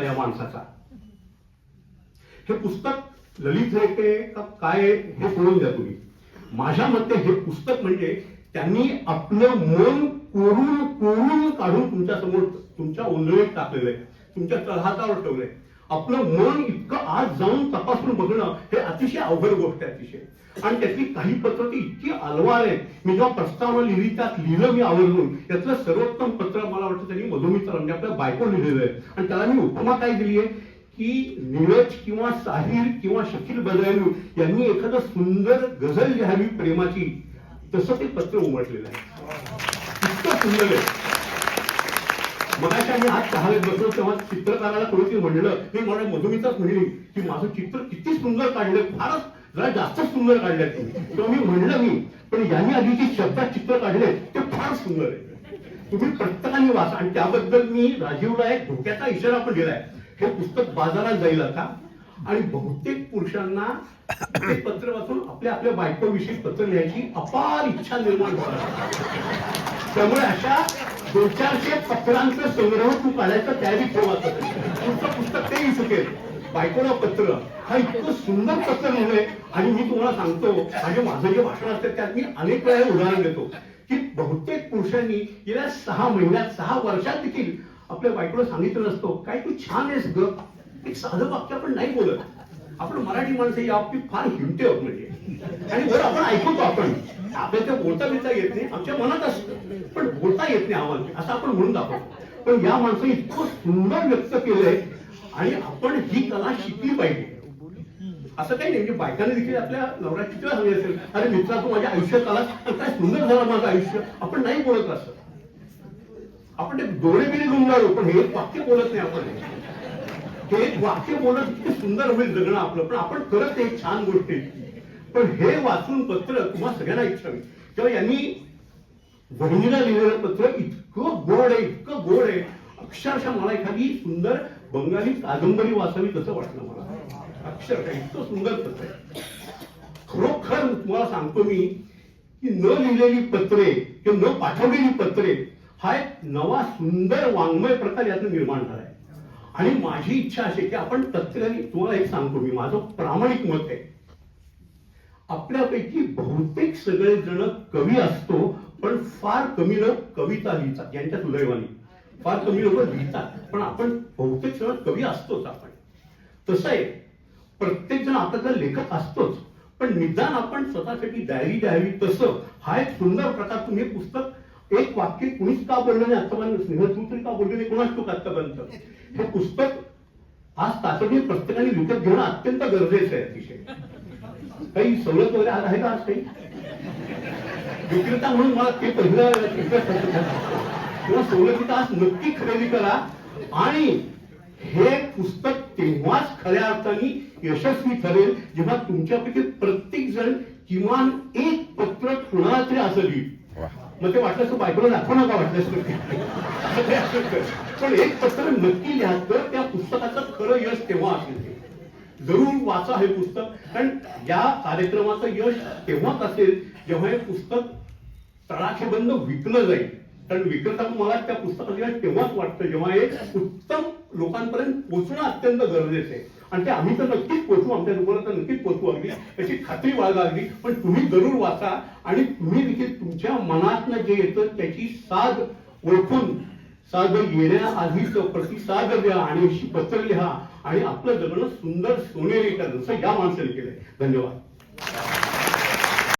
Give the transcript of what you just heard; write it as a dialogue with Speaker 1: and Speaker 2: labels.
Speaker 1: होता या माणसाचा. हे पुस्तक ललित रेखे का काय हे सोडून द्या तुम्ही. माझ्या मते हे पुस्तक म्हणजे त्यांनी आपलं मन कोरून कोरून काढून तुमच्या समोर तुमच्या ओंजळीत टाकलेलं आहे, तुमच्या तळहातावर ठेवलंय. आपलं मन इतकं आज जाऊन तपासून बघणं हे अतिशय अवघड गोष्ट आहे अतिशय. आणि त्यातली काही पत्र ती इतकी अलवार आहेत. मी जेव्हा प्रस्तावना लिहिली त्यात लिहिलं मी आवर्जून, यातलं सर्वोत्तम पत्र मला वाटतं त्यांनी मधुमित्र म्हणजे आपल्या बायको लिहिलेलं आहे. आणि त्याला मी उपमा काय दिली आहे की नीरज किंवा साहिर किंवा शकील बदायलू यांनी एखादं सुंदर गझल लिहावी प्रेमाची, तसं ते पत्र उमटलेलं आहे. इतकं सुंदर आहे. मगाशी आम्ही आज चहात बसलो तेव्हा चित्रकाराला कोणीतरी म्हणलं, मी मला मधुमिताच म्हणली की माझं चित्र किती सुंदर काढलंय, फारच जरा जास्तच सुंदर काढलंय तुम्ही. तेव्हा मी म्हणलं मी पण यांनी आधी जी शब्दात चित्र काढले ते फार सुंदर आहे. तुम्ही प्रत्येकाने वाचा. आणि त्याबद्दल मी राजीवला एक धोक्याचा इशारा पण दिलाय. हे पुस्तक बाजारात जाईल आता आणि बहुतेक पुरुषांना ते पत्र वाचून आपल्या आपल्या बायकोविषयी पत्र लिहायची अपार इच्छा निर्माण होणार. त्यामुळे अशा 200-400 पत्रांचं संग्रह तू काढायचा तयारी ठेवा. तुमचं पुस्तक तेही चुकेल. बायकोला पत्र हा इतकं सुंदर पत्र लिहिलंय. आणि मी तुम्हाला सांगतो माझं जे भाषण असतं त्यात मी अनेक वेळा उदाहरण देतो की बहुतेक पुरुषांनी गेल्या 6 महिन्यात 6 वर्षात देखील आपल्या बायकोला सांगितलं नसतो काय तू छान आहेस ग. एक साधं वाक्य आपण नाही बोलत. आपण मराठी माणसं या बाबतीत फार हिमते आहोत म्हणजे. आणि बरं आपण ऐकतो, आपण आपल्याला बोलता बिलता येत नाही, आमच्या मनात असतं पण बोलता येत नाही आम्हाला असं आपण म्हणून दाखवतो. पण या माणसाने इतकं सुंदर व्यक्त केलंय आणि आपण ही कला शिकली पाहिजे. असं काही नाही म्हणजे बायकाने देखील आपल्या नवऱ्याची किंवा हवी असेल, अरे मित्रा तू माझ्या आयुष्यात आला काय सुंदर झालं माझं आयुष्य. आपण नाही बोलत असं. आपण ते डोळे बिळे गुंगाळू पण हे वाक्य बोलत नाही. आपण हे वाक्य बोलत किती सुंदर होईल जगणं आपलं, पण आपण करत एक छान गोष्टी. पण हे वाचून पत्र तुम्हाला सगळ्यांना इच्छा होईल. तेव्हा यांनी वहिनीला लिहिलेलं पत्र इतकं गोड आहे, इतकं गोड आहे. अक्षरशः मला एखादी सुंदर बंगाली कादंबरी वाचावी तसं वाटलं मला. अक्षरशः इतकं सुंदर पत्र आहे. खरोखर तुम्हाला सांगतो मी की न लिहिलेली पत्रे किंवा न पाठवलेली पत्रे हा एक नवा सुंदर वाङ्मय प्रकार यातून निर्माण झालाय. आणि माझी इच्छा अशी की आपण तत्काली तुम्हाला एक सांगतो मी माझं प्रामाणिक मत आहे, आपल्यापैकी बहुतेक सगळे जण कवी असतो पण फार कमी लोक कविता लिहितात. यांच्या सुदैवाने फार कमी लोक लिहितात पण आपण बहुतेक सगळं कवी असतोच. आपण तसं आहे, प्रत्येक जण आपल्याला लेखक असतोच पण निदान आपण स्वतःसाठी डायरी द्यावी तसं हा एक सुंदर प्रकार. तुम्ही पुस्तक एक वाक्य कुणीच का बोललं नाही आतापर्यंत, स्नेहल तू तरी का बोलले नाही कोणाच तू आतापर्यंत. हे पुस्तक आज तातडीने प्रत्येकाने विकत घेणं अत्यंत गरजेचं आहे. अतिशय काही सवलत वगैरे आज आहे का? आज काही विक्रेता म्हणून मला ते पहिलं किंवा सवलतीचा आज नक्की खरेदी करा. आणि हे पुस्तक तेव्हाच खऱ्या अर्थाने यशस्वी ठरेल जेव्हा तुमच्यापैकी प्रत्येक जण किमान एक पत्र कुणाला तरी असं लिहिल. मग ते वाटलं असं बायकोला दाखवू नका वाटलं पण एक पत्र नक्की लिहा तर त्या पुस्तकाचं खरं यश तेव्हा असेल. जरूर वाचा हे पुस्तक. कारण या कार्यक्रमाचं यश तेव्हाच असेल जेव्हा हे पुस्तक तळाखेबंद विकलं जाईल. कारण विक्रेता मला त्या पुस्तकाचं यश तेव्हाच वाटतं जेव्हा हे उत्तम लोकांपर्यंत पोहोचणं अत्यंत गरजेचं आहे. आणि ते आम्ही तर नक्कीच पोहोचू, आमच्या दुकानात तर नक्कीच पोहोचू अगदी याची खात्री बाळगा अगदी. पण तुम्ही जरूर वाचा आणि तुम्ही देखील तुमच्या मनातनं जे येतं त्याची साध ओळखून साध येण्याआधीच प्रतिसाद द्या आणि अशी पत्र लिहा आणि आपलं जगणं सुंदर सोनेरी करा जसं या माणसाने केलंय. धन्यवाद.